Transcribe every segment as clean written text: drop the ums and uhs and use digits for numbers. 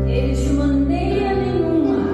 Ele de maneira nenhuma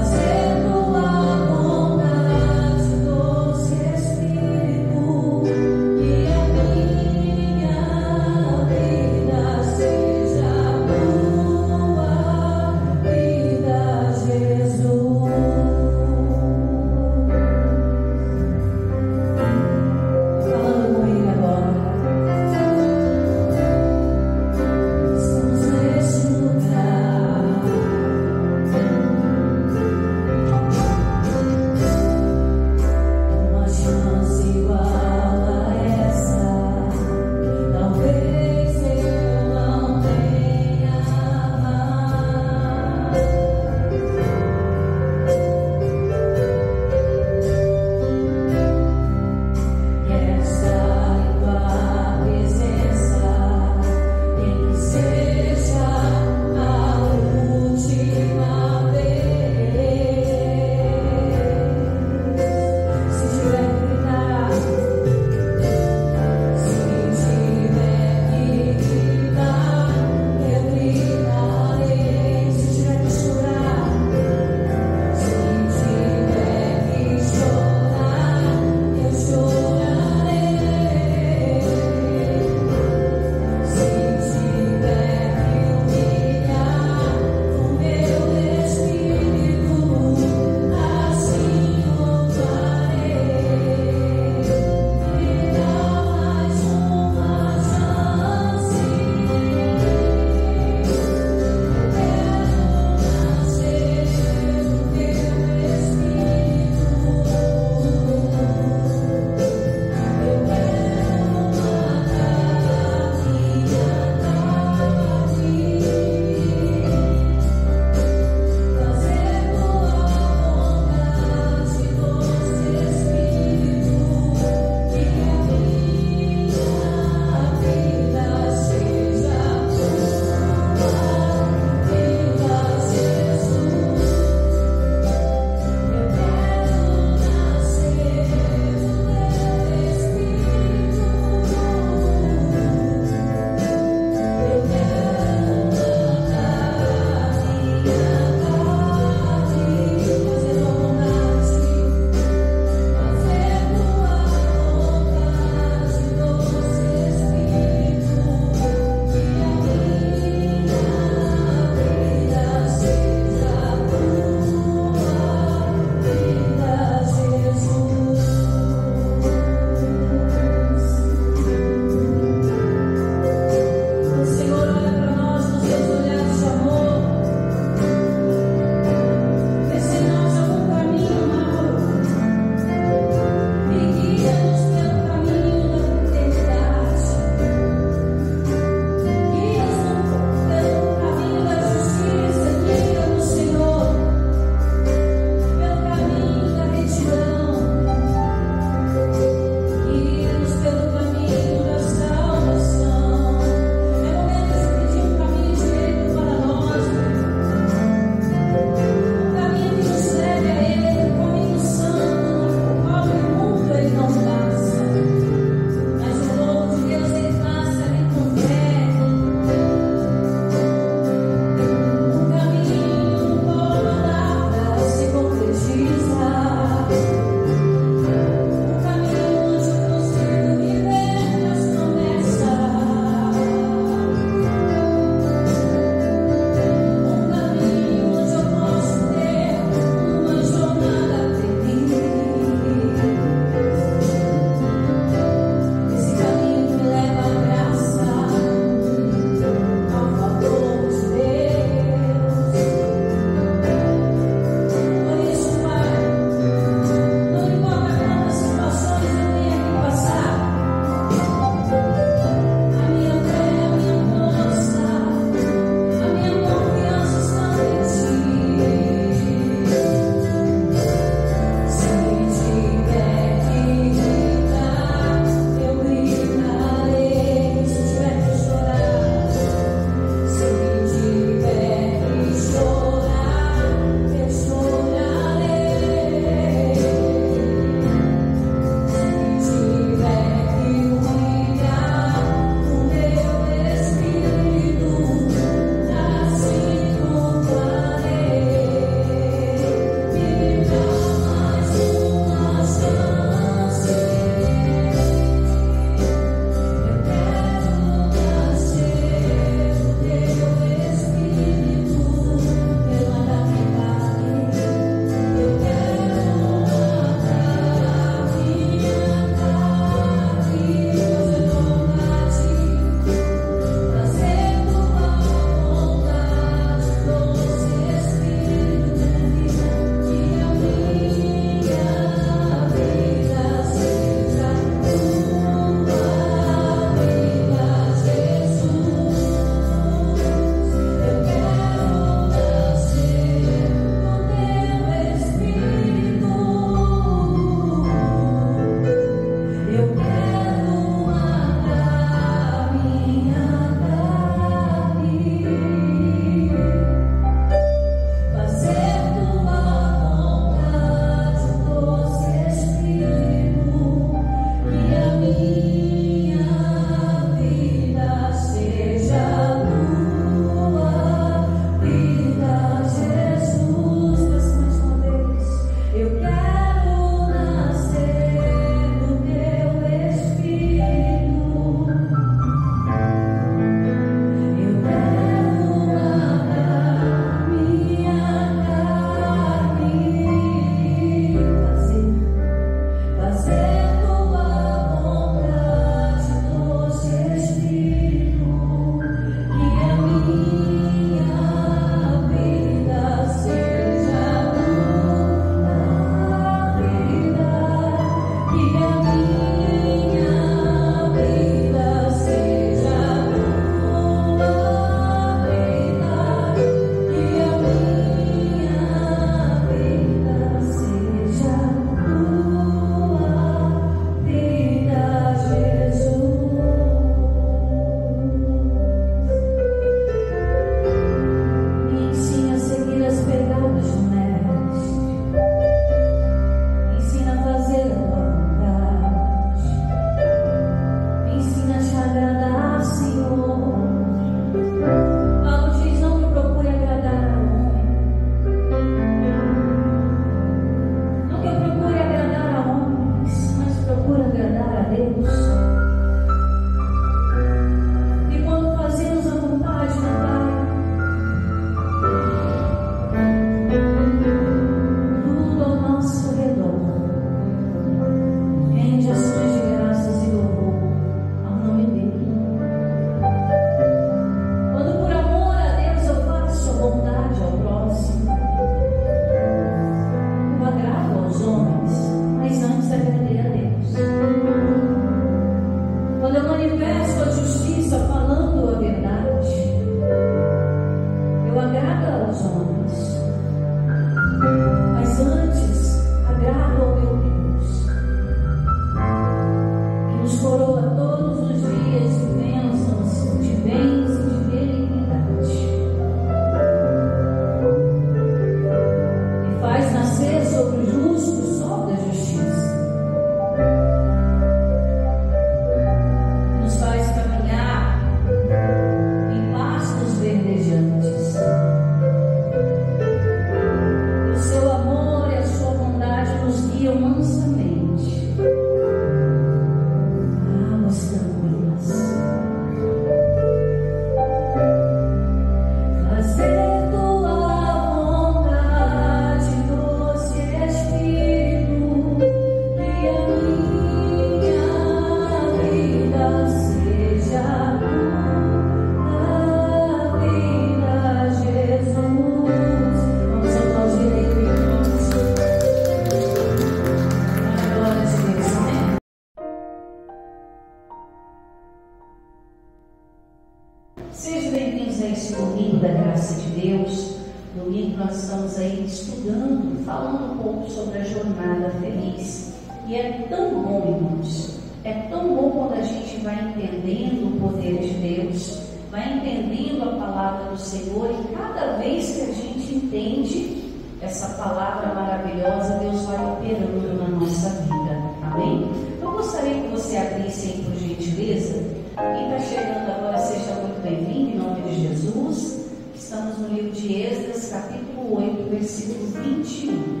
bem-vindos a esse domingo da graça de Deus. Domingo nós estamos aí estudando, falando um pouco sobre a jornada feliz. E é tão bom, irmãos, é tão bom quando a gente vai entendendo o poder de Deus, vai entendendo a palavra do Senhor, e cada vez que a gente entende essa palavra maravilhosa, Deus vai operando na nossa vida. Amém? Eu gostaria que você abrisse aí, por gentileza. Quem está chegando agora, seja muito bem-vindo, em nome de Jesus. Estamos no livro de Esdras, capítulo 8, versículo 21.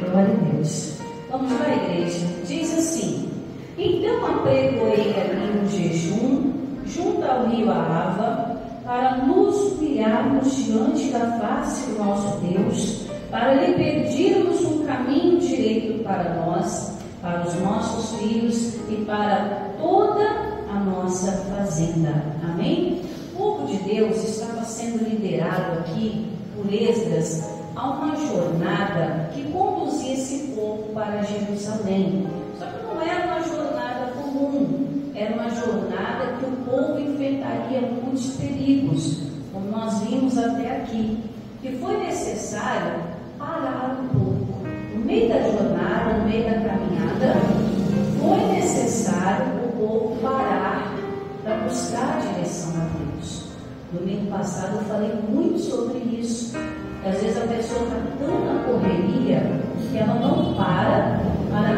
Glória a Deus. Vamos lá, igreja. Diz assim: então apregoei ali um jejum junto ao rio Ahava, para nos humilharmos diante da face do nosso Deus, para lhe pedirmos um caminho direito para nós, para os nossos filhos e para toda a nossa fazenda. Amém? O povo de Deus estava sendo liderado aqui por Esdras a uma jornada que conduzia esse povo para Jerusalém. Só que não era uma jornada comum, era uma jornada que o povo enfrentaria muitos perigos, como nós vimos até aqui, que foi necessário parar um pouco. No meio da jornada, no meio da caminhada, foi necessário o povo parar para buscar a direção a Deus. Domingo passado eu falei muito sobre isso. Às vezes a pessoa está tão na correria que ela não para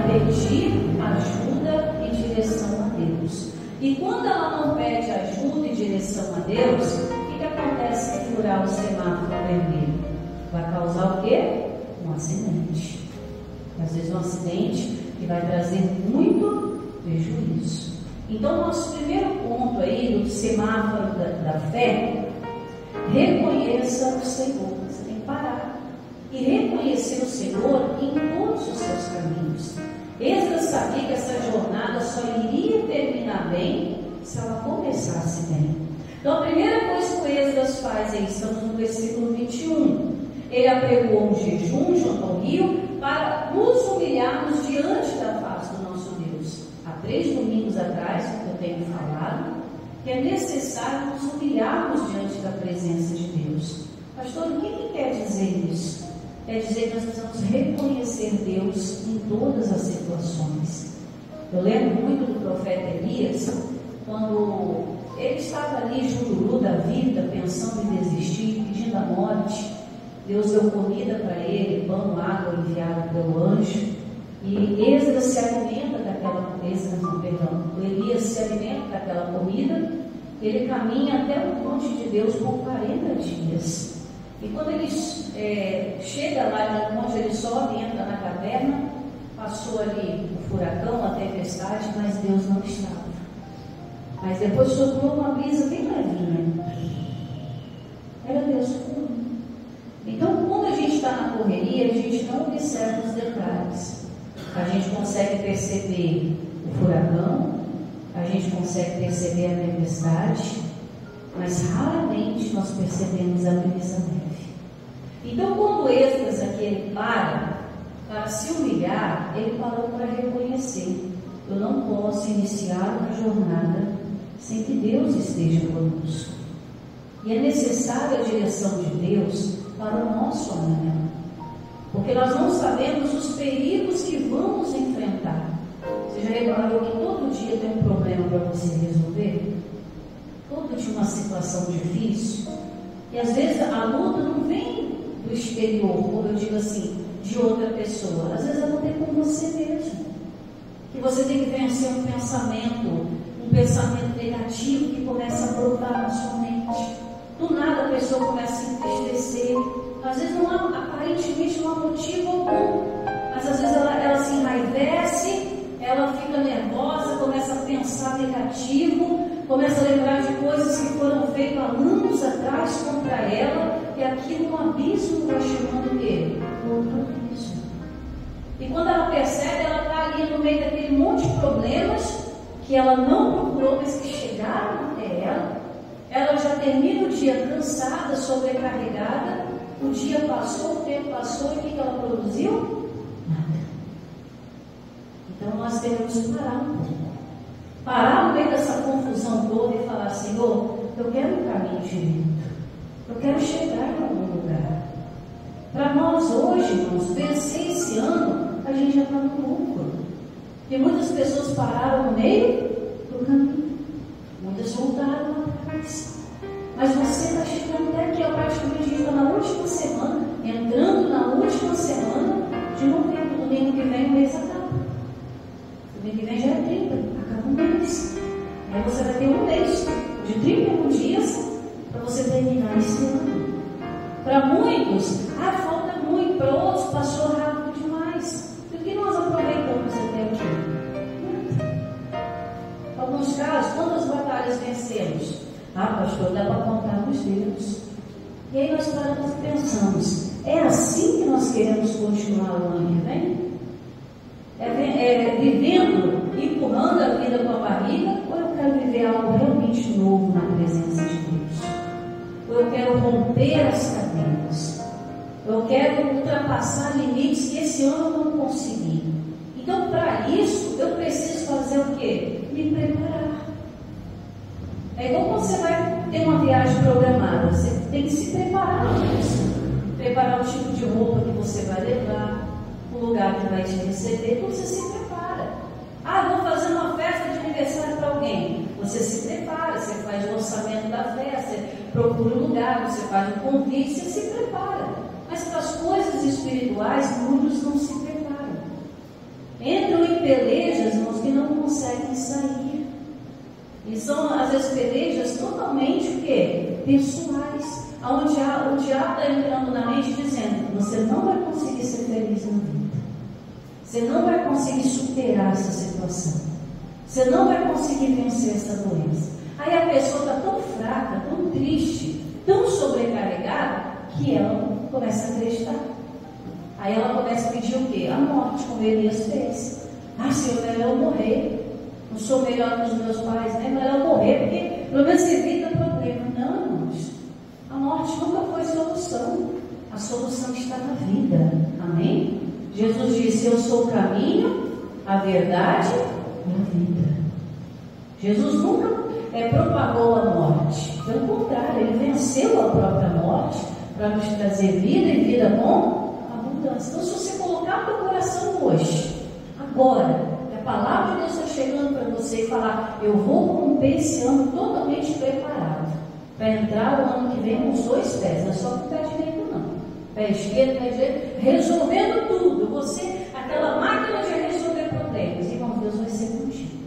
pedir ajuda e direção a Deus. E quando ela não pede ajuda e direção a Deus, o que acontece se furar o semáforo vermelho? Vai causar o quê? Um acidente. Às vezes um acidente que vai trazer muito prejuízo. Então, nosso primeiro ponto aí do semáforo da fé: reconheça o Senhor. Você tem que parar e reconhecer o Senhor em todos os seus caminhos. Esdras sabia que essa jornada só iria terminar bem se ela começasse bem. Então, a primeira coisa que o Esdras faz aí, estamos no versículo 21. Ele apregou um jejum junto ao rio para nos humilharmos diante da face do nosso Deus. Há 3 domingos atrás, que eu tenho falado, que é necessário nos humilharmos diante da presença de Deus. Pastor, o que quer dizer isso? Quer dizer que nós precisamos reconhecer Deus em todas as situações. Eu lembro muito do profeta Elias, quando ele estava ali jururu da vida, pensando em desistir, pedindo a morte. Deus deu comida para ele, pão, água enviada pelo anjo. E Esdras se alimenta daquela Elias se alimenta daquela comida. Ele caminha até o monte de Deus por 40 dias. E quando ele chega lá no monte, ele sobe e entra na caverna. Passou ali o furacão, a tempestade, mas Deus não estava. Mas depois soprou uma brisa bem levinha. Era Deus comigo. Então, quando a gente está na correria, a gente não observa os detalhes. A gente consegue perceber o furacão, a gente consegue perceber a tempestade, mas raramente nós percebemos a brisa leve. Então, quando Esdras aqui ele para se humilhar, ele parou para reconhecer: eu não posso iniciar uma jornada sem que Deus esteja conosco. E é necessária a direção de Deus para o nosso amanhã, porque nós não sabemos os perigos que vamos enfrentar. Você já reparou que todo dia tem um problema para você resolver? Todo dia uma situação difícil. E às vezes a luta não vem do exterior, como eu digo assim, de outra pessoa. Às vezes ela vem com você mesmo. Que você tem que vencer um pensamento negativo que começa a brotar na sua mente. Do nada a pessoa começa a se entristecer. Às vezes não há, aparentemente não há motivo algum, mas às vezes ela se enraivece, ela fica nervosa, começa a pensar negativo, começa a lembrar de coisas que foram feitas há anos atrás contra ela, e aquilo no abismo vai chamando o quê? Outro abismo. E quando ela percebe, ela está ali no meio daquele monte de problemas que ela não procurou, mas que chegaram até ela. Ela já termina o dia cansada, sobrecarregada. O dia passou, o tempo passou, e o que ela produziu? Nada. Então nós devemos parar um pouco. Parar no meio dessa confusão toda e falar: Senhor, eu quero um caminho direito, eu quero chegar em algum lugar. Para nós hoje, irmãos, vencer esse ano, a gente já está no lucro. E muitas pessoas pararam no meio do caminho, muitas voltaram atrás. Mas você está chegando até aqui, praticamente a gente está na última semana, entrando na última semana de novembro. Domingo que vem o mês acaba. Domingo que vem já é 30, acaba um mês. Aí você vai ter um mês de 31 dias para você terminar esse ano. Para muitos, falta muito, para outros passou rápido demais. E o que nós aproveitamos até aqui? Em alguns casos, quantas batalhas vencemos? Pastor, dá para contar nos dedos. E aí nós paramos e pensamos, é assim que nós queremos continuar o ano que vem? Vivendo, empurrando a vida com a barriga, ou eu quero viver algo realmente novo na presença de Deus? Ou eu quero romper as cadeias? Eu quero ultrapassar limites que esse ano eu não consegui. Então, para isso, eu preciso fazer o quê? Me preparar. É igual quando você vai ter uma viagem programada, você tem que se preparar para isso. Preparar o tipo de roupa que você vai levar, o lugar que vai te receber, tudo você se prepara. Vou fazer uma festa de aniversário para alguém. Você se prepara, você faz o orçamento da festa, você procura um lugar, você faz um convite, você se prepara. Mas para as coisas espirituais, muitos não se preparam. Entram em pelejas, irmãos, que não conseguem sair. E são, às vezes, pelejas totalmente o quê? Pessoais. Onde o diabo está entrando na mente dizendo: você não vai conseguir ser feliz na vida. Você não vai conseguir superar essa situação. Você não vai conseguir vencer essa doença. Aí a pessoa está tão fraca, tão triste, tão sobrecarregada, que ela começa a acreditar. Aí ela começa a pedir o quê? A morte, como Elias fez. Senhor, é melhor eu morrer. Não sou melhor que os meus pais, né? Melhor eu morrer, porque pelo menos evita problema. Não, irmãos. A morte nunca foi solução. A solução está na vida. Amém? Jesus disse: eu sou o caminho, a verdade e a vida. Jesus nunca propagou a morte. Pelo contrário, ele venceu a própria morte para nos trazer vida e vida com abundância. Então, se você colocar no teu coração hoje, agora, a palavra de Deus está chegando para você e falar: eu vou romper esse ano totalmente preparado para entrar o ano que vem com os dois pés, não é só com o pé direito não, pé esquerdo, pé direito, resolvendo tudo. Você, aquela máquina de resolver problemas, irmão, Deus vai ser contigo.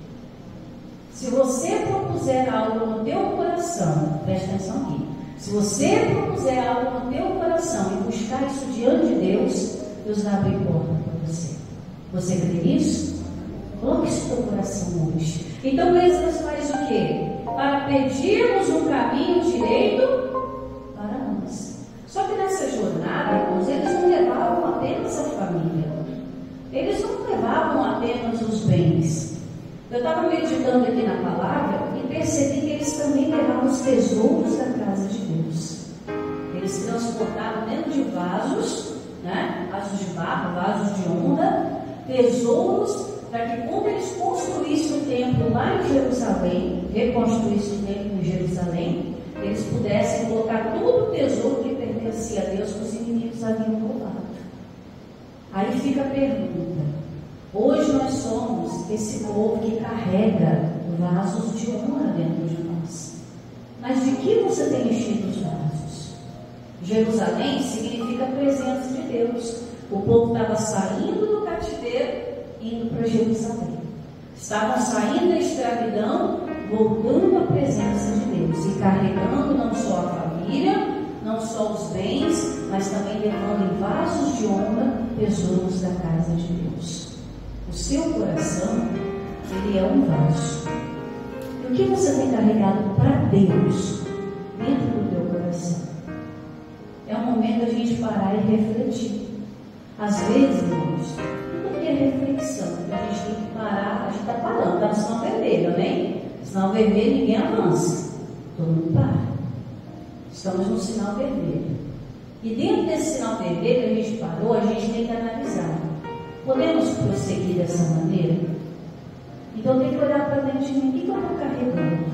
Se você propuser algo no teu coração, presta atenção aqui, se você propuser algo no teu coração e buscar isso diante de Deus, Deus vai abrir porta para você. Você crê nisso? Coloque isso no teu coração hoje. Então, Esdras faz o quê? Para pedirmos um caminho direito para nós. Só que nessa jornada, irmãos, eles não levavam apenas a família. Eles não levavam apenas os bens. Eu estava meditando aqui na palavra e percebi que eles também levavam os tesouros da casa de Deus. Eles transportavam dentro de vasos, né? Vasos de barro, vasos de honra, tesouros, para que quando eles construíssem o templo lá em Jerusalém, reconstruíssem o templo em Jerusalém, eles pudessem colocar todo o tesouro que pertencia a Deus que os inimigos haviam roubado. Aí fica a pergunta: hoje nós somos esse povo que carrega vasos de honra dentro de nós. Mas de que você tem enchido os vasos? Jerusalém significa a presença de Deus. O povo estava saindo do cativeiro, indo para Jerusalém. Estavam saindo da escravidão, voltando à presença de Deus e carregando não só a família, não só os bens, mas também levando em vasos de honra tesouros da casa de Deus. O seu coração, ele é um vaso. E o que você tem carregado para Deus dentro do teu coração? É um momento da gente parar e refletir. Às vezes, irmãos, tudo que é reflexão, a gente tem que parar. A gente está parando, está no sinal vermelho, amém? Sinal vermelho, ninguém avança, todo mundo para. Estamos no sinal vermelho. E dentro desse sinal vermelho que a gente parou, a gente tem que analisar: podemos prosseguir dessa maneira? Então tem que olhar para dentro de mim: o que eu estou carregando?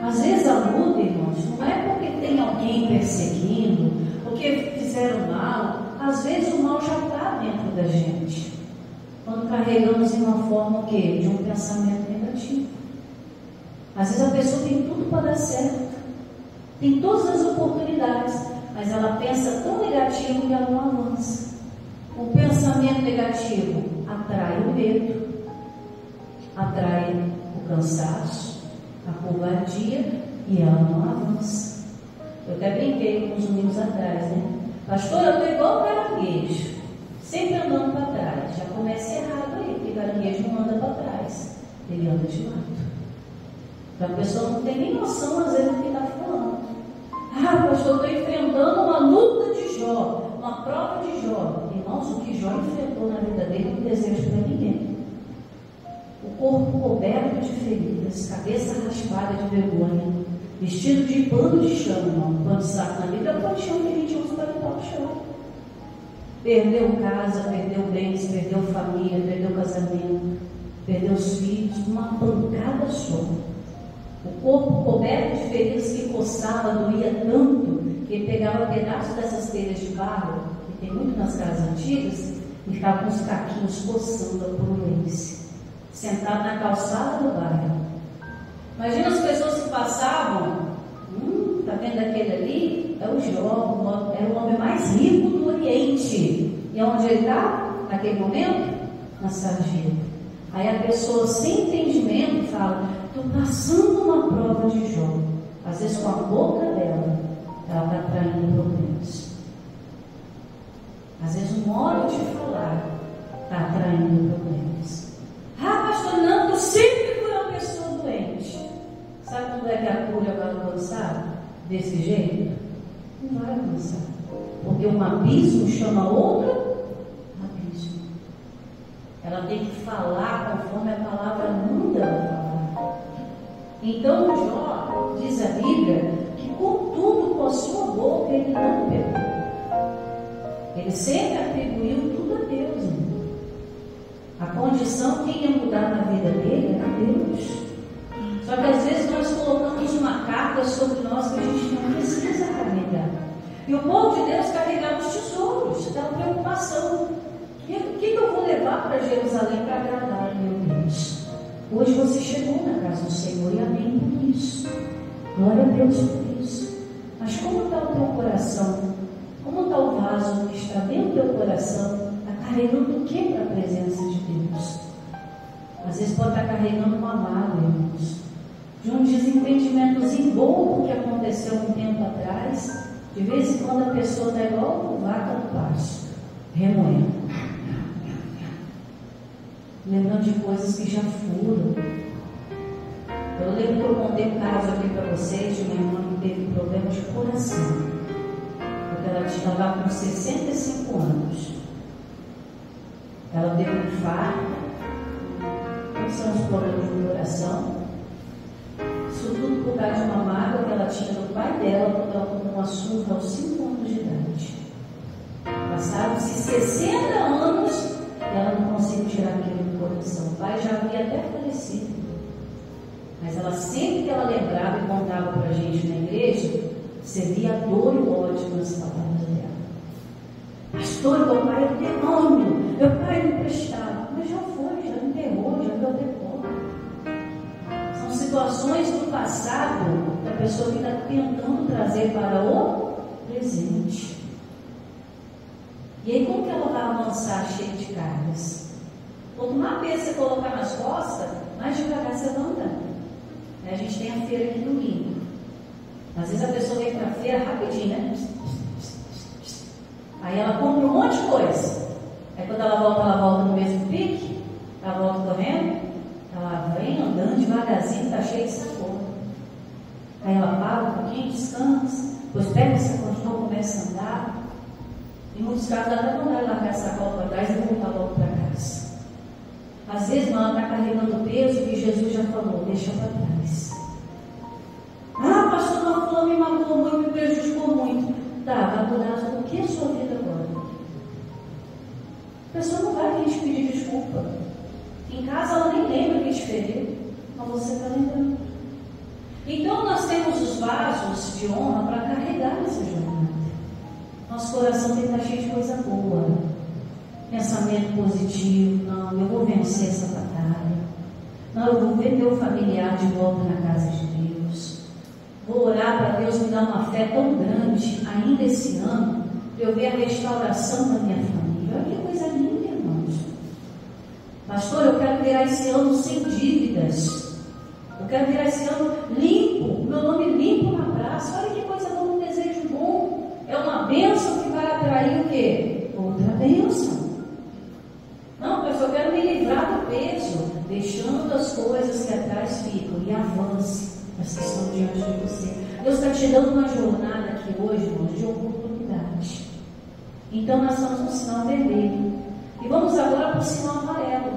Às vezes a luta, irmãos, irmãos, não é porque tem alguém perseguindo, porque fizeram mal. Às vezes o mal já está dentro da gente. Quando carregamos em uma forma o quê? De um pensamento negativo. Às vezes a pessoa tem tudo para dar certo, tem todas as oportunidades, mas ela pensa tão negativo que ela não avança. O pensamento negativo atrai o medo, atrai o cansaço, a covardia, e ela não avança. Eu até brinquei com uns domingos atrás, né? Pastor, eu estou igual caranguejo, sempre andando para trás. Já começa errado aí, porque caranguejo não anda para trás, ele anda de lado. Então a pessoa não tem nem noção, às vezes, do que está falando. Ah, pastor, eu estou enfrentando uma luta de Jó, uma prova de Jó. Irmãos, o que Jó enfrentou na vida dele não desejo para ninguém. O corpo coberto de feridas, cabeça raspada de vergonha, vestido de pano de chão, irmão. Pano de saco na vida é o pano de chão que a gente usa para limpar o chão. Perdeu casa, perdeu bens, perdeu família, perdeu casamento, perdeu os filhos, uma pancada só. O corpo coberto de feridas que coçava, doía tanto, que ele pegava pedaços dessas telhas de barro, que tem muito nas casas antigas, e ficava com os caquinhos coçando a purulência, sentado na calçada do bairro. Imagina as pessoas que passavam, tá vendo aquele ali? É o Jó, era o homem mais rico do Oriente. E onde ele está, naquele momento? Na sarjeta. Aí a pessoa sem entendimento fala: estou passando uma prova de Jó. Às vezes com a boca dela, ela está atraindo problemas. Às vezes o modo de falar está atraindo problemas. Ah, pastor, não, eu sempre fui uma pessoa doente. Sabe quando é que a cura vai avançar desse jeito? Não vai avançar. Porque um abismo chama outro abismo. Ela tem que falar conforme a palavra manda ela falar. Então Jó, diz a Bíblia, que contudo com a sua boca ele não pecou. Ele sempre atribuiu tudo a Deus, irmão. A condição que ia mudar na vida dele era Deus. Só que às vezes nós colocamos uma carga sobre nós que a gente não precisa carregar. E o povo de Deus carregava os tesouros, aquela preocupação. O que eu vou levar para Jerusalém para agradar meu Deus? Hoje você chegou na casa do Senhor e amém por isso. Glória a Deus por isso. Mas como está o teu coração? Como está o vaso que está dentro do teu coração? Está carregando o que para a presença de Deus? Às vezes pode estar carregando uma mágoa, irmãos, de um desentendimentozinho bobo que aconteceu um tempo atrás. De vez em quando a pessoa está igual uma vaca no pasto, remoendo, lembrando de coisas que já foram. Eu lembro que eu contei um caso aqui para vocês de uma irmã que teve problema de coração, porque ela estava com 65 anos. Ela teve um infarto. Quais são os problemas do coração? Isso tudo por causa de uma mágoa que ela tinha do pai dela quando ela tomou uma surra aos 5 anos de idade. Passaram-se 60 anos e ela não conseguiu tirar aquilo do coração. O pai já havia até falecido. Mas ela, sempre que ela lembrava e contava para a gente na igreja, você via a dor e o ódio nas palavras dela. Pastor, meu pai é demônio, meu pai não prestava. Mas já foi, já enterrou, já deu depois. São situações do passado que a pessoa fica tentando trazer para o presente. E aí como que ela vai avançar cheia de cargas? Quanto mais peso você colocar nas costas, mais devagar você vai andando. A gente tem a feira aqui domingo. Às vezes a pessoa vem para a feira rapidinho, né? Aí ela compra um monte de coisa. Aí quando ela volta no mesmo pique, ela volta correndo, ela vem andando devagarzinho, está cheia de sacola. Aí ela para um pouquinho, descansa, depois pega essa sacola e começa a andar. Em muitos casos ela até mandar largar a sacola para trás e voltar logo para casa. Às vezes ela está carregando o peso que Jesus já falou, deixa para trás. Ah, pastor, não, fulano me magoou muito, me prejudicou muito. Tá, vai mudar o que é a sua vida agora? A pessoa não vai vir te pedir desculpa. Em casa ela nem lembra que te feriu, mas você está lembrando. Então nós temos os vasos de honra para carregar essa jornada. Nosso coração tem que estar cheio de coisa boa. Pensamento positivo. Não, eu vou vencer essa batalha. Não, eu vou ver meu familiar de volta na casa de Deus. Vou orar para Deus me dar uma fé tão grande ainda esse ano, para eu ver a restauração da minha família. Olha que coisa linda, irmãos. Pastor, eu quero virar esse ano sem dívidas. Eu quero virar esse ano limpo, meu nome limpo na praça. Olha que coisa boa, um desejo bom. É uma bênção que vai atrair o quê? Outra bênção. Não, pastor, eu quero me livrar do peso, deixando as coisas que atrás ficam e avance as que estão diante de você. Deus está te dando uma jornada aqui hoje, irmãos, de oportunidade. Então nós estamos no sinal vermelho. E vamos agora para o sinal amarelo.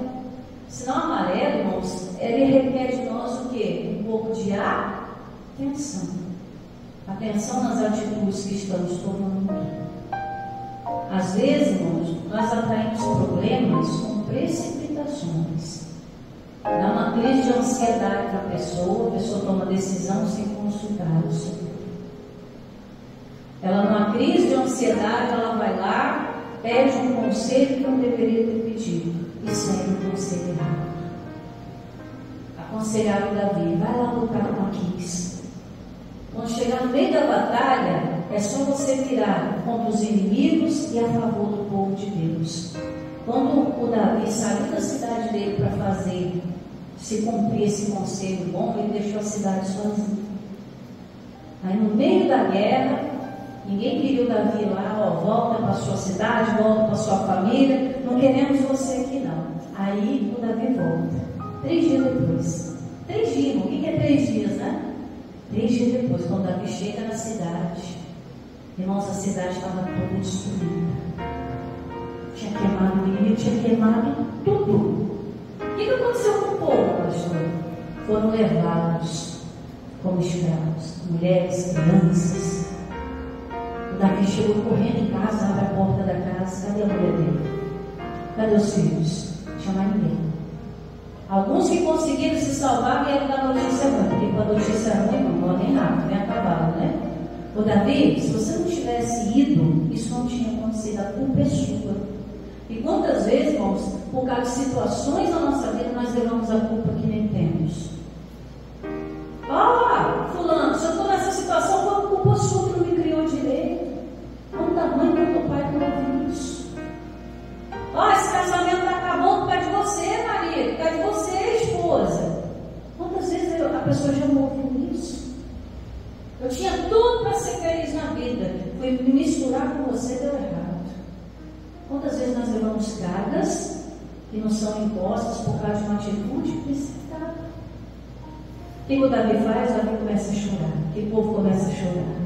O sinal amarelo, irmãos, ele requer de nós o quê? Um pouco de atenção. Atenção nas atitudes que estamos tomando. Às vezes, irmãos, nós atraímos problemas com precipitações. Dá uma crise de ansiedade para a pessoa toma decisão sem consultar o Senhor. Ela, numa crise de ansiedade, ela vai lá, pede um conselho que não deveria ter pedido e segue um conselho errado. Aconselharam Davi, vai lá lutar com Aquis. Quando chegar no meio da batalha, é só você virar contra os inimigos e a favor do povo de Deus. Quando o Davi saiu da cidade dele para fazer, se cumprir esse conselho bom, ele deixou a cidade sozinho. Aí no meio da guerra, ninguém queria o Davi lá, volta para a sua cidade, volta para a sua família, não queremos você aqui não. Aí o Davi volta, 3 dias depois. 3 dias, o que é 3 dias, né? 3 dias depois, quando Davi chega na cidade, irmãos, a cidade estava toda destruída. Tinha queimado o inimigo, tinha queimado tudo. O que aconteceu com o povo, pastor? Foram levados como escravos, mulheres, crianças. O Davi chegou correndo em casa, abre a porta da casa. Cadê a mulher dele? Cadê os filhos? Chamar ninguém. Alguns que conseguiram se salvar vieram da notícia ruim, porque com a notícia ruim não morre nada, vem a cavalo, né? O Davi, se você não tivesse ido, isso não tinha acontecido, a culpa é sua. E quantas vezes, irmãos, por causa de situações na nossa vida, nós levamos a culpa que nem temos. Fulano, se eu estou nessa situação, foi a culpa sua que não me criou direito. Quanta mãe, quanto pai não ouve isso? Esse casamento está acabando por causa de você, marido, por causa de você, esposa. Quantas vezes a pessoa já não ouviu isso? Eu tinha tudo para ser feliz na vida, foi me misturar com você, deu errado. Quantas vezes nós levamos cargas que não são impostas por causa de uma atitude precipitada? O que o Davi faz? O Davi começa a chorar. O povo começa a chorar.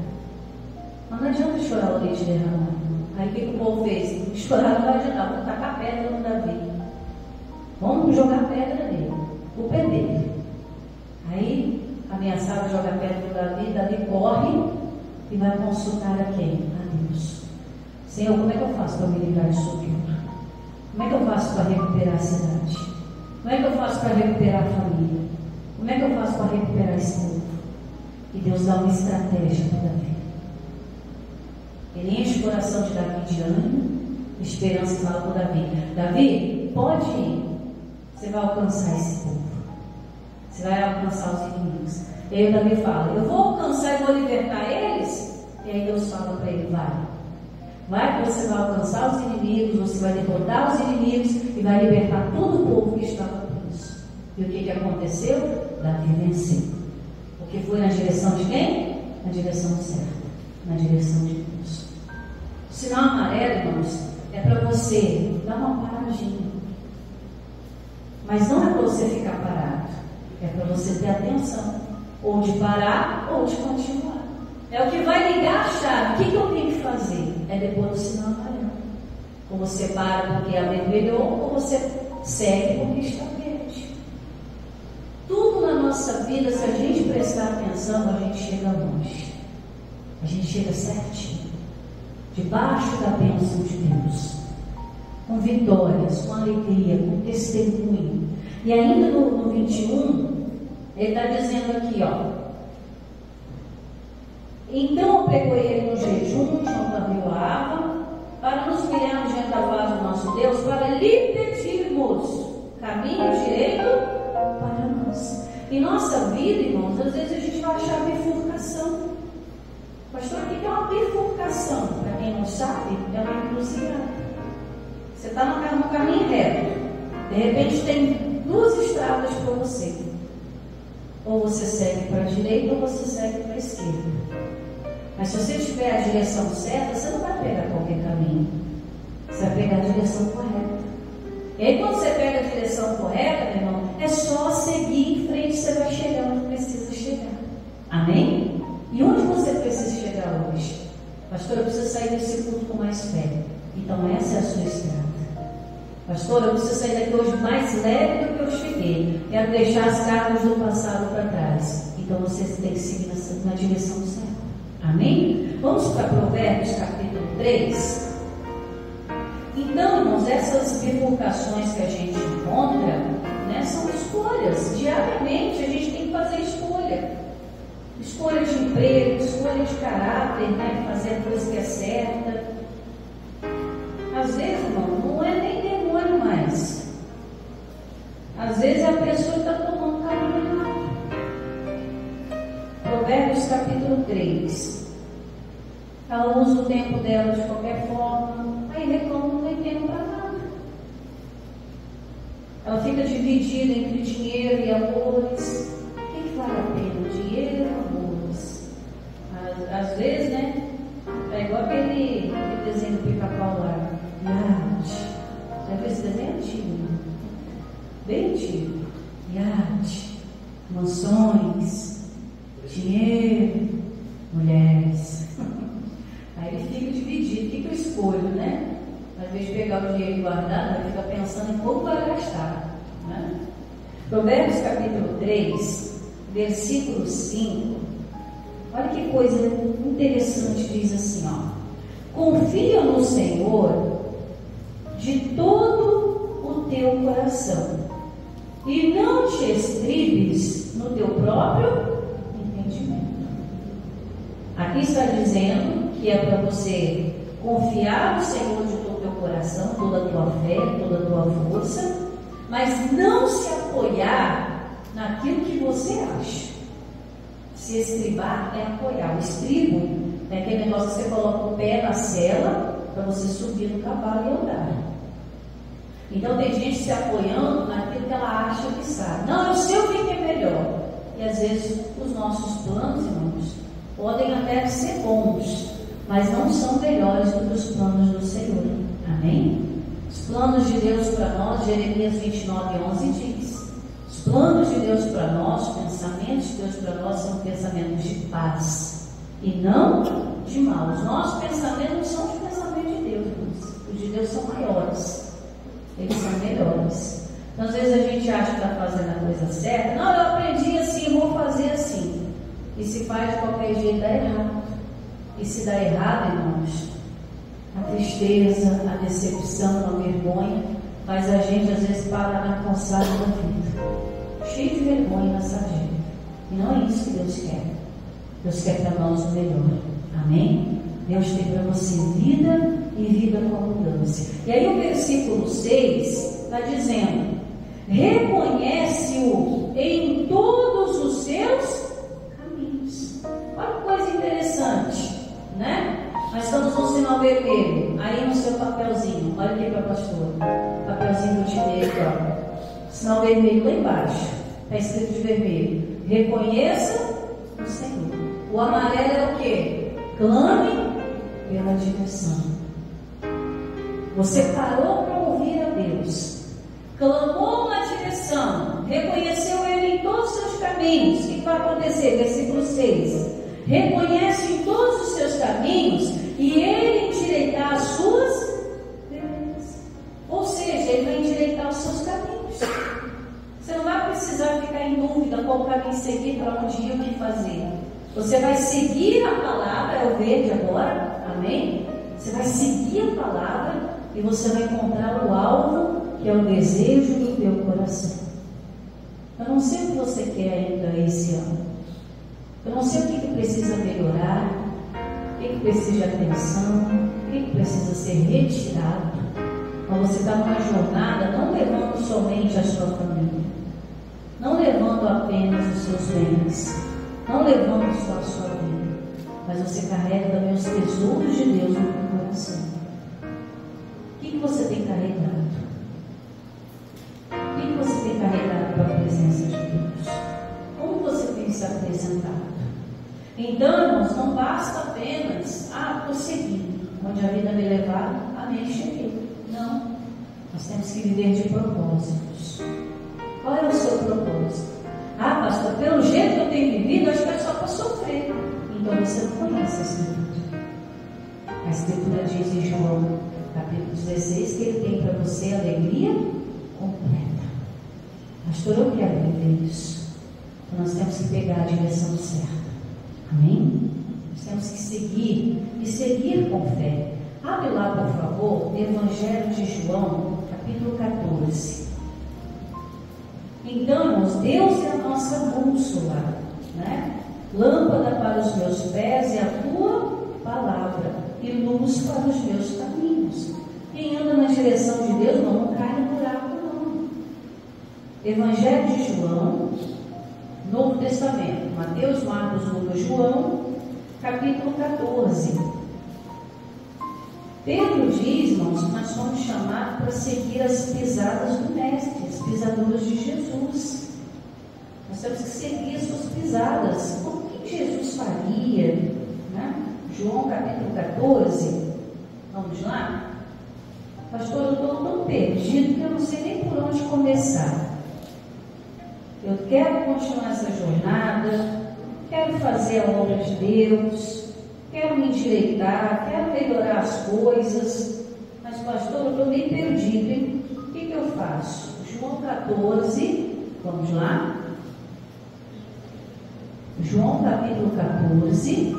Mas não adianta chorar o leite derramado. Aí o que o povo fez? Chorar não vai adiantar, vamos tacar pedra no Davi. Vamos jogar pedra nele. O pé dele. Aí ameaçaram jogar pedra no Davi. Davi corre e vai consultar a quem? A Deus. Senhor, como é que eu faço para me livrar disso tudo? Como é que eu faço para recuperar a cidade? Como é que eu faço para recuperar a família? Como é que eu faço para recuperar esse povo? E Deus dá uma estratégia para Davi. Ele enche o coração de Davi de ânimo, esperança, e fala para Davi: Davi, pode ir. Você vai alcançar esse povo. Você vai alcançar os inimigos. E aí o Davi fala: eu vou alcançar e vou libertar eles? E aí Deus fala para ele: vai. Vai que você vai alcançar os inimigos, você vai derrotar os inimigos e vai libertar todo o povo que estava preso. E o que aconteceu? Davi venceu. Porque foi na direção de quem? Na direção certa. Na direção de Deus. O sinal amarelo, irmãos, é para você dar uma paradinha. Mas não é para você ficar parado. É para você ter atenção. Ou de parar ou de continuar. É o que vai ligar a chave. O que eu tenho que fazer? É depois do sinal amarelo. Ou você para porque avermelhou, ou você segue porque está verde. Tudo na nossa vida, se a gente prestar atenção, a gente chega longe. A gente chega certinho. Debaixo da bênção de Deus. Com vitórias, com alegria, com testemunho. E ainda no 21, ele está dizendo aqui, Então aplicou ele no jejum, junto a rio Ava, para nos humilharmos diante da face do nosso Deus, para lhe pedirmos caminho direito para nós. Em nossa vida, irmãos, às vezes a gente vai achar bifurcação. Pastor, o que é uma bifurcação? Para quem não sabe, é uma encruzilhada. Você está no caminho reto. De repente tem duas estradas para você. Ou você segue para a direita ou você segue para a esquerda. Mas se você tiver a direção certa, você não vai pegar qualquer caminho. Você vai pegar a direção correta. E aí quando você pega a direção correta, meu irmão, é só seguir em frente, você vai chegar onde precisa chegar. Amém? E onde você precisa chegar hoje? Pastor, eu preciso sair desse culto com mais fé. Então essa é a sua estrada. Pastor, eu preciso sair daqui hoje mais leve do que eu cheguei. Quero deixar as cargas do passado para trás. Então você tem que seguir na direção certa. Amém? Vamos para Provérbios capítulo 3. Então, irmãos, essas bifurcações que a gente encontra, né, são escolhas. Diariamente a gente tem que fazer escolha. Escolha de emprego, escolha de caráter, né, fazer a coisa que é certa. Às vezes, irmão, não é nem demônio mais. Às vezes é a pessoa que está tomando caminho errado. Provérbios capítulo 3. Ela usa o tempo dela de qualquer forma, aí reclama, não tem tempo para nada. Ela fica dividida entre dinheiro e amores. O que vale a pena? Dinheiro ou amores? Às vezes, né? É igual aquele desenho do Pica-Pau lá. Iate. Já viu esse desenho antigo? Né? Bem antigo. Iate, mansões, dinheiro, mulheres. Aí ele fica dividido. O que eu escolho, né? Ao invés de pegar o dinheiro e guardar, ele fica pensando em como vai gastar, né? Provérbios capítulo 3, versículo 5. Olha que coisa interessante, diz assim, ó: confia no Senhor de todo o teu coração e não te estribes no teu próprio entendimento. Aqui está dizendo que é para você confiar no Senhor de todo o teu coração, toda a tua fé, toda a tua força, mas não se apoiar naquilo que você acha. Se estribar é apoiar. O estribo é aquele negócio que você coloca o pé na sela para você subir no cavalo e andar. Então tem gente se apoiando naquilo que ela acha que sabe. Não, eu sei o que é melhor. E às vezes os nossos planos, irmãos, podem até ser bons, mas não são melhores do que os planos do Senhor. Amém? Os planos de Deus para nós, Jeremias 29:11 diz: os planos de Deus para nós, os pensamentos de Deus para nós são pensamentos de paz e não de mal. Os nossos pensamentos não são os pensamentos de Deus, irmãos. Os de Deus são maiores, eles são melhores. Então, às vezes a gente acha que está fazendo a coisa certa. Não, eu aprendi assim, vou fazer assim. E se faz de qualquer jeito, dá errado. E se dá errado, irmãos, a tristeza, a decepção, a vergonha faz a gente às vezes parar na calçada da vida, cheio de vergonha na sarjeta. E não é isso que Deus quer. Deus quer para nós o melhor. Amém? Deus tem para você vida e vida com abundância. E aí o versículo 6 está dizendo: reconhece-o em todos os seus caminhos. Olha que coisa interessante, né? Nós estamos no sinal vermelho, aí no seu papelzinho. Olha aqui para a pastora, papelzinho que eu te dei aqui, ó. Sinal vermelho lá embaixo, está escrito de vermelho: reconheça o Senhor. O amarelo é o que? Clame pela direção. Você parou para ouvir a Deus, clamou na direção, reconheceu Ele em todos os seus caminhos. O que vai acontecer? Versículo 6: reconhece em todos os seus caminhos e Ele endireitar as suas veredas. Ou seja, Ele vai endireitar os seus caminhos. Você não vai precisar ficar em dúvida qual caminho seguir, para onde ir, o que fazer. Você vai seguir a palavra, é o verde agora, amém? Você vai seguir a palavra e você vai encontrar o alvo, que é o desejo do teu coração. Eu não sei o que você quer ainda esse ano. Eu não sei o que precisa melhorar, o que precisa de atenção, o que precisa ser retirado. Mas você está numa jornada não levando somente a sua família, não levando apenas os seus bens, não levando só a sua vida, mas você carrega também os tesouros de Deus no teu coração. O que você tem carregado? O que você tem carregado para a presença de Deus? Como você tem se apresentado? Então, irmãos, não basta apenas prosseguir, onde a vida me levar, amém, cheguei. Não, nós temos que viver de propósitos. Qual é o seu propósito? Pastor, pelo jeito que eu tenho vivido, acho que é só para sofrer. Então você não conhece a Escritura. A Escritura diz em João capítulo 16 que Ele tem para você alegria completa. Pastor, eu quero viver isso. Então nós temos que pegar a direção certa. Amém? Nós temos que seguir e seguir com fé. Abre lá, por favor, o Evangelho de João, capítulo 14. Então, irmãos, Deus é a nossa bússola, né? Lâmpada para os meus pés é a tua palavra e luz para os meus caminhos. Quem anda na direção de Deus não cai no buraco, não. Evangelho de João, Novo Testamento, Mateus, Marcos, Lucas, João, capítulo 14. Pedro diz, irmãos, que nós somos chamados para seguir as pisadas do Mestre, as pisaduras de Jesus. Nós temos que seguir as suas pisadas. O que Jesus faria? Né? João capítulo 14. Vamos lá? Pastor, eu estou tão perdido que eu não sei nem por onde começar. Eu quero continuar essa jornada, quero fazer a obra de Deus, quero me endireitar, quero melhorar as coisas, mas pastor, eu estou meio perdido, hein? O que eu faço? João 14, vamos lá? João capítulo 14,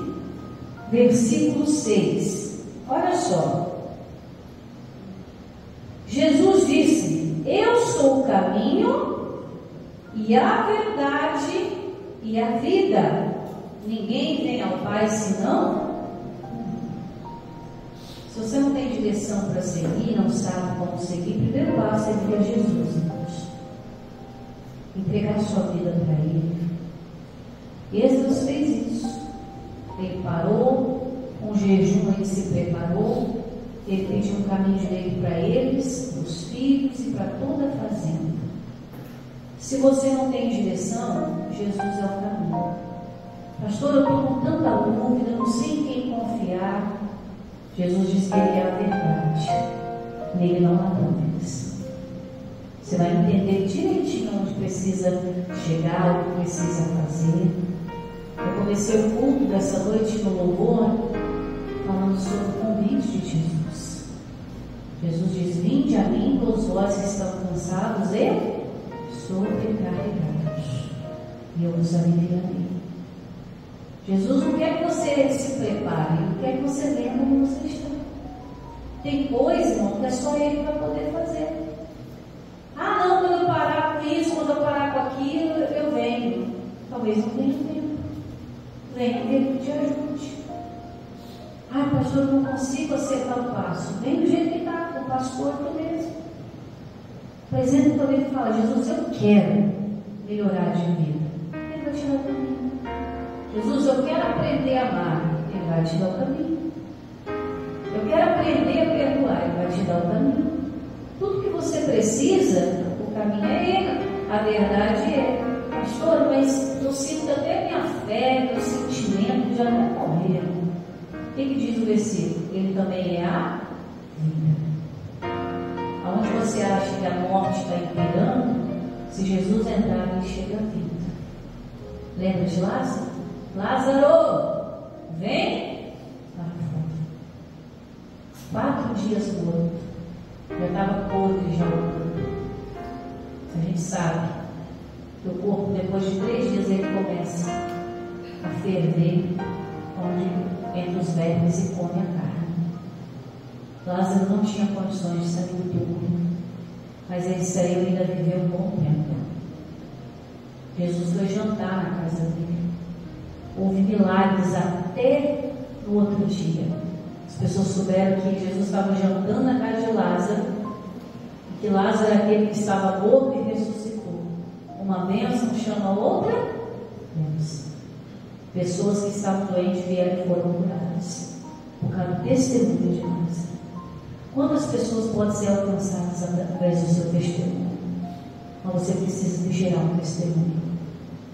versículo 6. Olha só. Jesus disse: eu sou o caminho e a verdade e a vida. Ninguém vem ao Pai senão. Se você não tem direção para seguir, não sabe como seguir, primeiro passo é seguir a Jesus, irmãos. Entregar sua vida para Ele. E Jesus fez isso. Ele parou, com jejum ele se preparou, ele pediu um caminho direito para eles, os filhos e para toda a fazenda. Se você não tem direção, Jesus é o caminho. Pastor, eu estou com tanta dúvida, não sei em quem confiar. Jesus diz que Ele é a verdade. Nele não há dúvidas. Você vai entender direitinho onde precisa chegar, o que precisa fazer. Eu comecei o culto dessa noite no louvor, falando sobre o convite de Jesus. Jesus diz: vinde a mim, todos vós que estão cansados e sobrecarregados, e eu vos aliviarei. Jesus não quer que você se prepare, Ele quer que você lembre como você está. Tem coisa, irmão, que é só Ele para poder fazer. Não, quando eu parar com isso, quando eu parar com aquilo, eu venho. Talvez não tenha tempo. Venha que Ele te ajude. Pastor, eu não consigo acertar o passo. Vem do jeito que está, com o passo torto mesmo. Apresenta também e fala: Jesus, eu quero melhorar de vida. Ele vai te dar o caminho. Jesus, eu quero aprender a amar. Ele vai te dar o caminho. Eu quero aprender a perdoar. Ele vai te dar o caminho. Tudo que você precisa, o caminho é Ele. A verdade é: pastor, mas eu sinto até minha fé, meu sentimento já não morreram. O que diz o versículo? Ele também é a vida. Aonde você acha que a morte está imperando, se Jesus entrar, ele chega a vida. Lembra de Lázaro? Lázaro, vem! 4 dias morto. Já estava podre já o corpo. A gente sabe que o corpo, depois de 3 dias, ele começa a ferver, onde entra os vermes e come a carne. Lázaro não tinha condições de sair do túmulo, mas ele saiu e ainda viveu um bom tempo. Jesus foi jantar na casa dele. Houve milagres até no outro dia. As pessoas souberam que Jesus estava jantando na casa de Lázaro, e que Lázaro era aquele que estava morto e ressuscitou. Uma bênção chama outra bênção. Pessoas que estavam doentes vieram e foram curadas por causa do testemunho de Lázaro. Quantas pessoas podem ser alcançadas através do seu testemunho? Mas você precisa de gerar um testemunho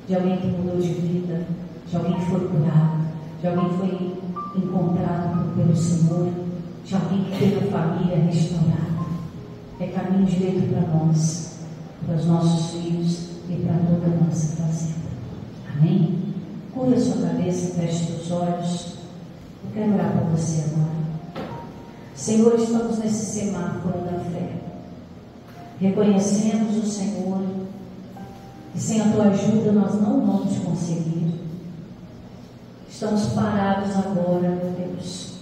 de alguém que mudou de vida, de alguém que foi curado, de alguém que foi encontrado pelo Senhor, de alguém que teve a família restaurada. É caminho direito para nós, para os nossos filhos e para toda a nossa fazenda. Amém? Curva a sua cabeça, feche seus olhos. Eu quero orar por você agora. Senhor, estamos nesse semáforo da fé. Reconhecemos o Senhor, e sem a tua ajuda nós não vamos conseguir. Estamos parados agora, meu Deus.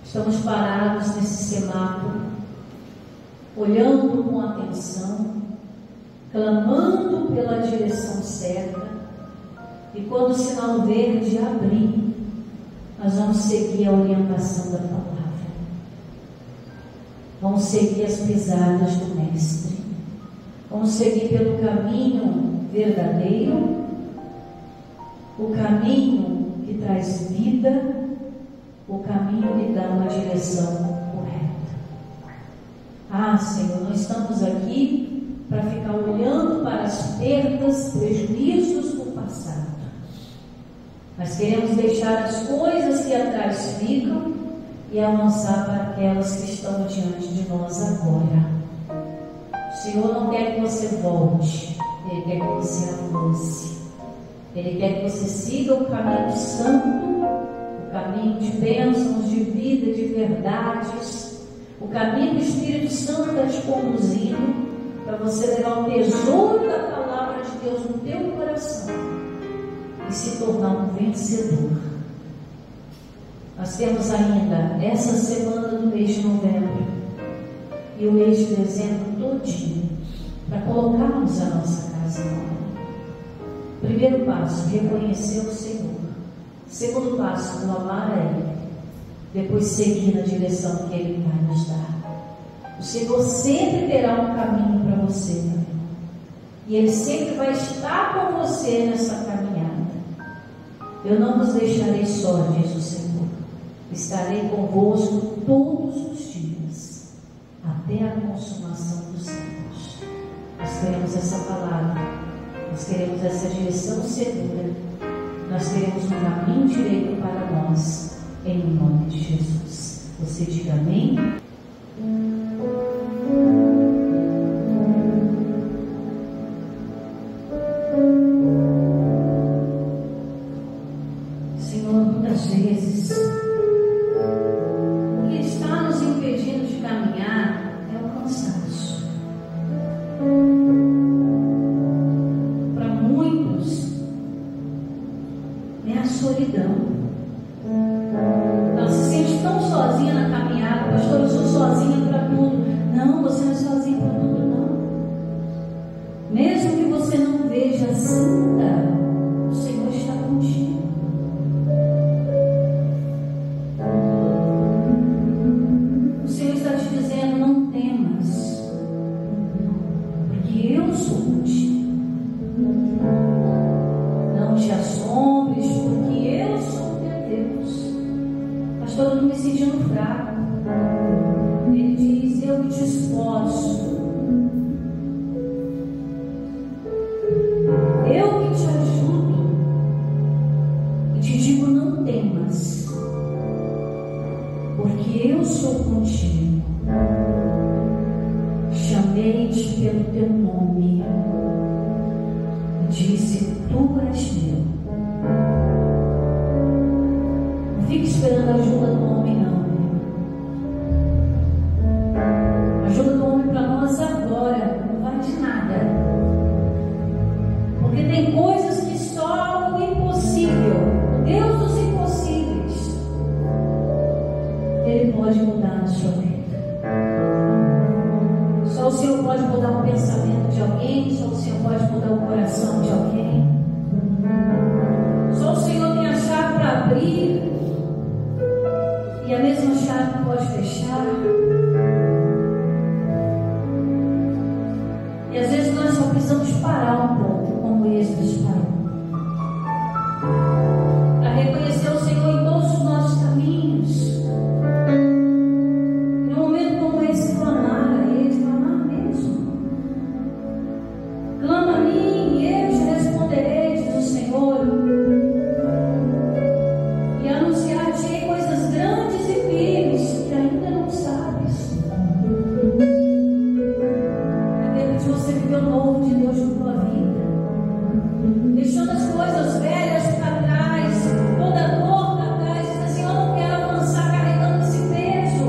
Estamos parados nesse semáforo, olhando com atenção, clamando pela direção certa, e quando o sinal verde abrir, nós vamos seguir a orientação da palavra. Vamos seguir as pisadas do Mestre. Vamos seguir pelo caminho verdadeiro, o caminho que traz vida, o caminho que dá uma direção correta. Ah, Senhor, não estamos aqui para ficar olhando para as perdas, prejuízos do passado. Mas queremos deixar as coisas que atrás ficam e avançar para aquelas que estão diante de nós agora. O Senhor não quer que você volte, Ele quer que você avance. Ele quer que você siga o caminho santo, o caminho de bênçãos, de vida, de verdades, o caminho do Espírito Santo está te conduzindo para você levar o tesouro da palavra de Deus no teu coração e se tornar um vencedor. Nós temos ainda essa semana do mês de novembro e o mês de dezembro todinho para colocarmos a nossa casa em ordem. Primeiro passo, reconhecer o Senhor. Segundo passo, clamar a Ele. Depois seguir na direção que Ele vai nos dar. O Senhor sempre terá um caminho para você, meu irmão. E Ele sempre vai estar com você nessa caminhada. Eu não vos deixarei só, diz o Senhor. Estarei convosco todos os dias, até a consumação dos séculos. Nós queremos essa palavra, nós queremos essa direção segura, nós queremos um caminho direito para nós, em nome de Jesus. Você diga amém? Senhor, muitas vezes o que está nos impedindo de caminhar é o cansaço. Para muitos é a solidão. Ela se sente tão sozinha na caminhada. Pastor, eu sou sozinha para tudo. Não, você não é sozinha para tudo, não. Mesmo que você não veja ainda, o Senhor está contigo. O Senhor está te dizendo: não temas, porque eu sou contigo. Não te assombres, porque eu sou teu Deus. Pastor, eu estou me sentindo fraco. Ele diz: eu te esforço. Eu que te ajudo. E te digo: não temas, porque eu sou contigo. Chamei-te pelo teu nome. Disse: tu és meu. Não fique esperando a ajuda do homem, não. A ajuda do homem para nós agora não vale de nada. Porque tem coisas que só o impossível, o Deus dos impossíveis, Ele pode mudar na sua vida. Só o Senhor pode mudar o pensamento de alguém, só o Senhor pode mudar o coração de alguém. Só E a mesma chave pode fechar. E às vezes nós só precisamos parar um pouco, como Esdras parou, para reconhecer o Senhor em todos os nossos caminhos. Em um momento como esse, clamar a Ele, clamar mesmo. Clama a mim e eu te responderei, diz o Senhor. E anunciar-te coisas grandes e firmes que ainda não sabes. Você viveu novo de Deus na tua vida, deixando as coisas velhas para trás, toda a dor para trás, diz assim: eu não quero avançar carregando esse peso,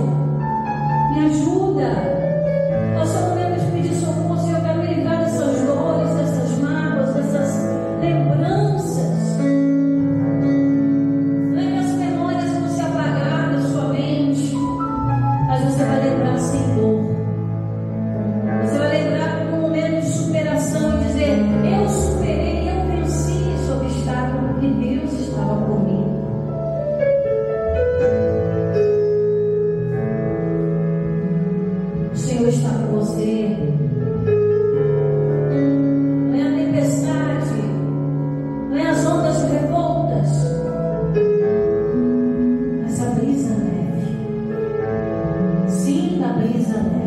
me ajuda. Ao seu momento de pedir socorro, Senhor, eu quero me livrar dessas dores, dessas mágoas, dessas lembranças. Não é que as memórias vão se apagar da sua mente, mas você vai lembrar sem dor. Você vai lembrar de superação e dizer: eu superei, eu venci esse obstáculo porque Deus estava comigo. O Senhor está com você. Não é a tempestade, não é as ondas revoltas, mas a brisa leve. Sim, a brisa leve.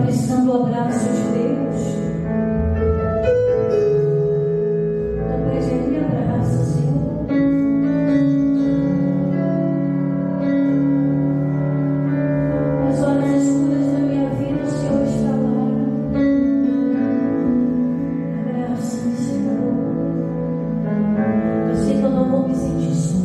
Precisando do abraço de Deus. Então pede a Ele: me abraça, Senhor. Nas horas escuras da minha vida, o Senhor está lá. Abraça-me, Senhor. Eu sei que eu não vou me sentir só.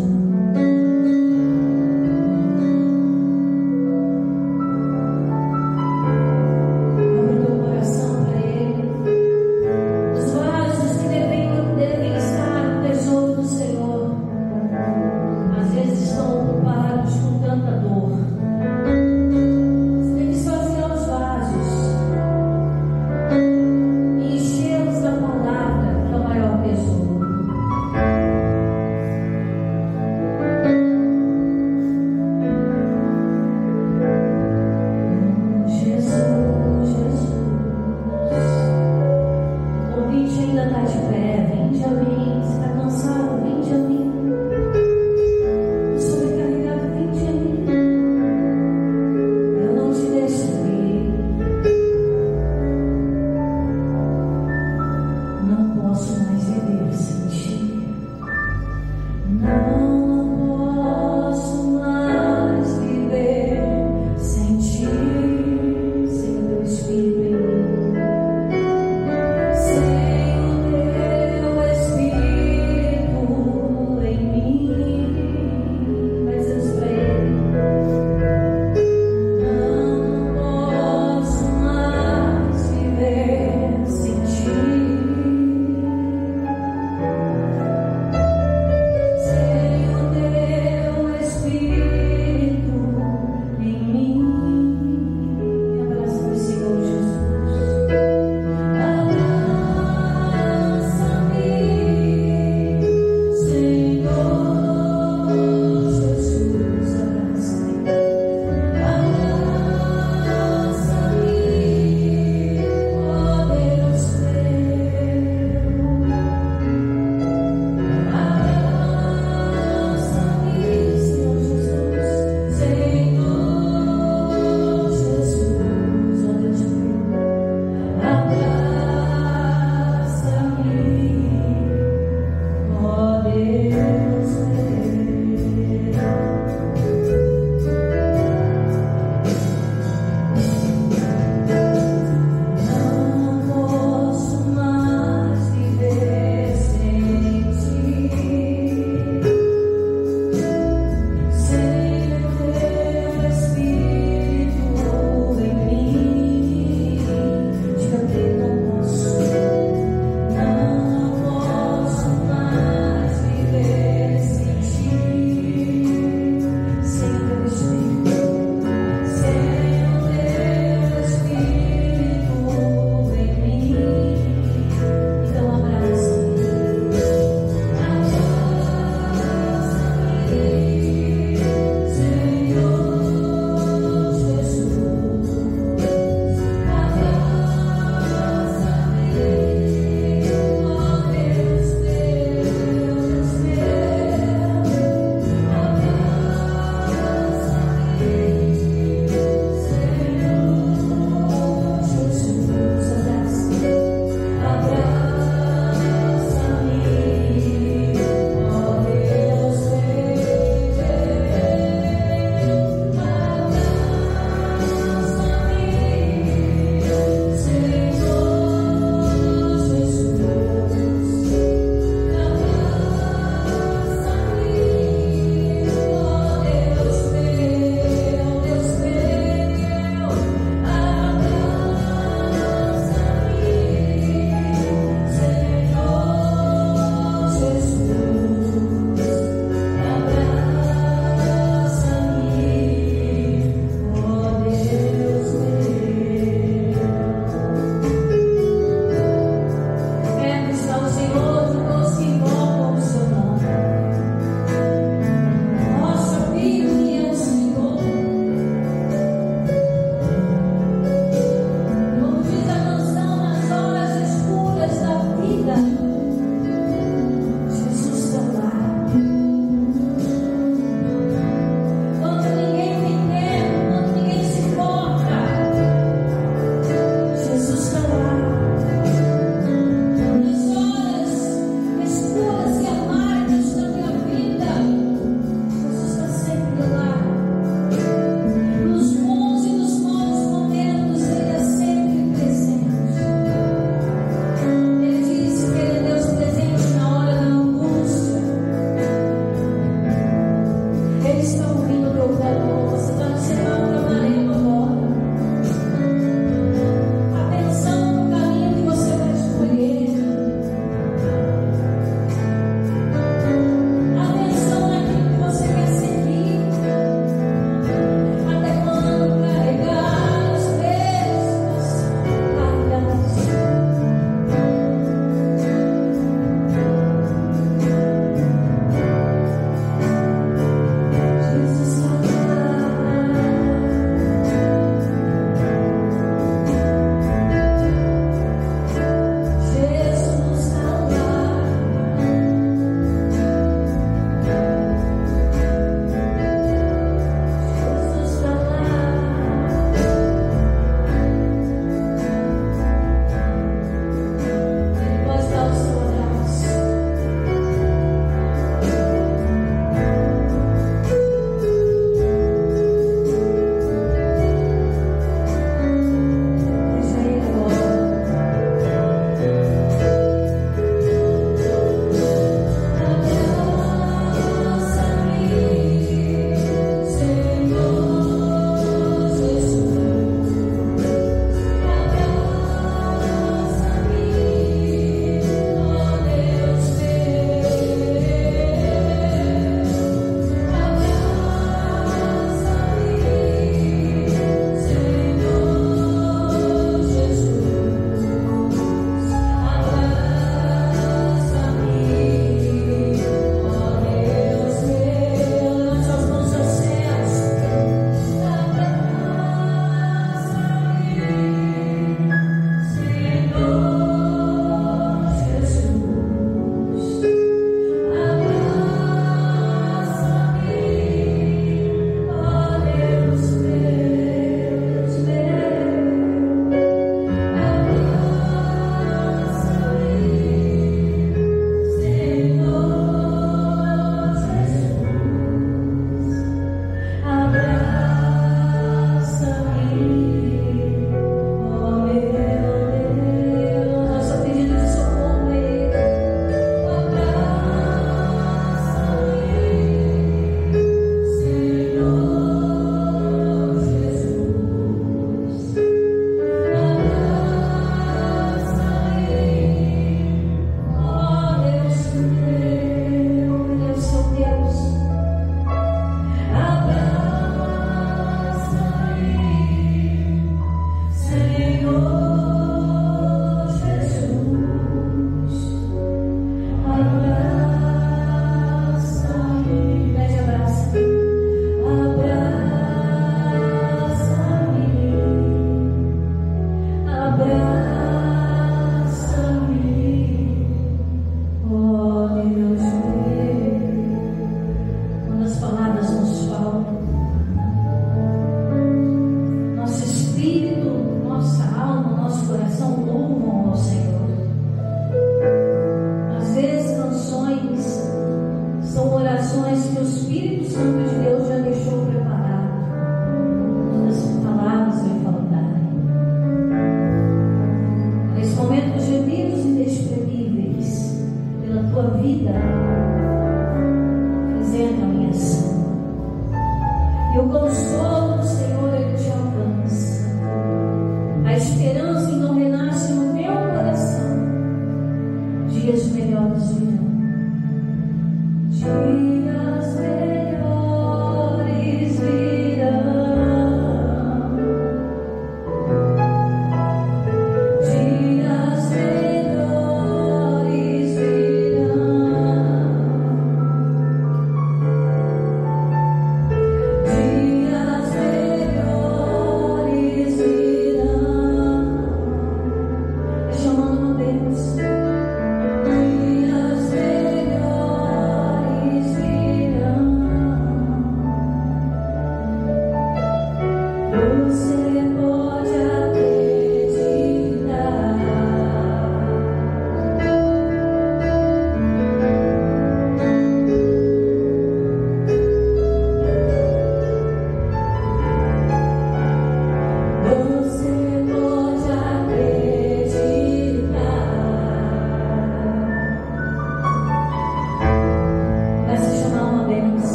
Senhor Jesus.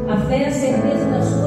A fé é a certeza das coisas